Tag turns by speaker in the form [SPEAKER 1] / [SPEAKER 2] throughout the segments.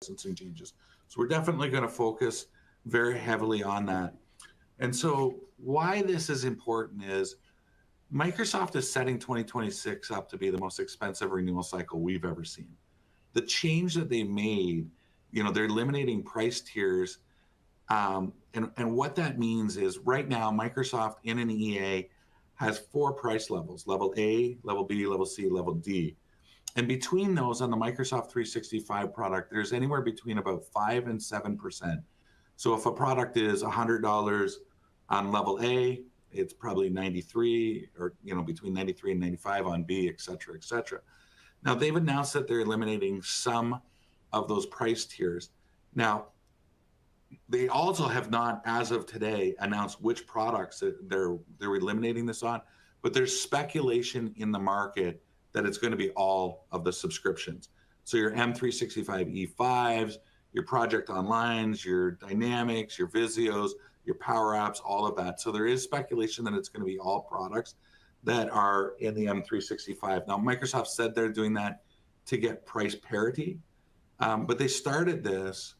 [SPEAKER 1] licensing changes. So we're definitely going to focus very heavily on that. And so why this is important is Microsoft is setting 2026 up to be the most expensive renewal cycle we've ever seen. The change that they made, they're eliminating price tiers. And what that means is right now, Microsoft in an EA has 4 price levels: level A, level B, level C, level D. And between those on the Microsoft 365 product, there's anywhere between about 5 and 7%. So if a product is $100 on level A, it's probably 93, or between 93 and 95 on B, et cetera, et cetera. Now they've announced that they're eliminating some of those price tiers. Now, they also have not, as of today, announced which products they're eliminating this on, but there's speculation in the market that it's going to be all of the subscriptions. So your M365 E5s, your Project Onlines, your Dynamics, your Visios, your Power Apps, all of that. So there is speculation that it's going to be all products that are in the M365. Now, Microsoft said they're doing that to get price parity, but they started this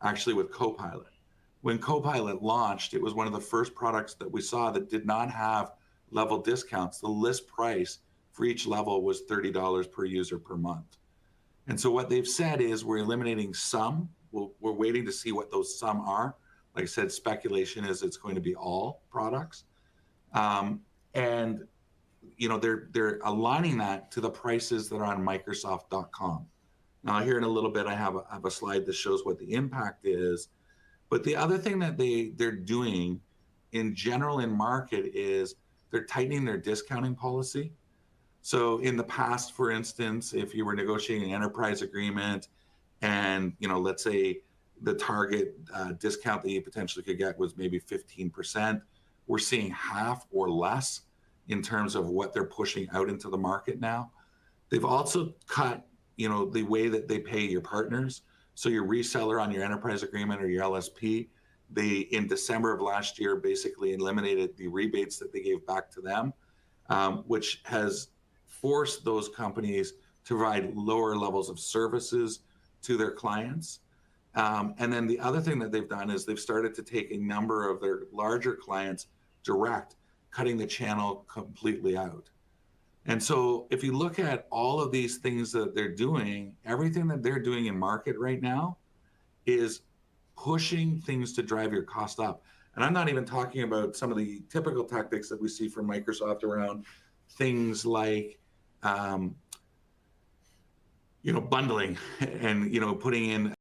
[SPEAKER 1] actually with Copilot. When Copilot launched, it was one of the first products that we saw that did not have level discounts. The list price for each level was $30 per user per month. And so what they've said is we're eliminating some. We're waiting to see what those some are. Like I said, speculation is it's going to be all products. And they're aligning that to the prices that are on Microsoft.com. Now, here in a little bit, I have a slide that shows what the impact is. But the other thing that they're doing in general in market is they're tightening their discounting policy. So in the past, for instance, if you were negotiating an enterprise agreement and, let's say the target discount that you potentially could get was maybe 15%, we're seeing half or less in terms of what they're pushing out into the market now. They've also cut the way that they pay your partners. So your reseller on your enterprise agreement or your LSP, they, in December of last year, basically eliminated the rebates that they gave back to them, which has forced those companies to provide lower levels of services to their clients. And then the other thing that they've done is they've started to take a number of their larger clients direct, cutting the channel completely out. And so if you look at all of these things that they're doing, everything that they're doing in market right now is pushing things to drive your cost up. And I'm not even talking about some of the typical tactics that we see from Microsoft around things like, bundling and, putting in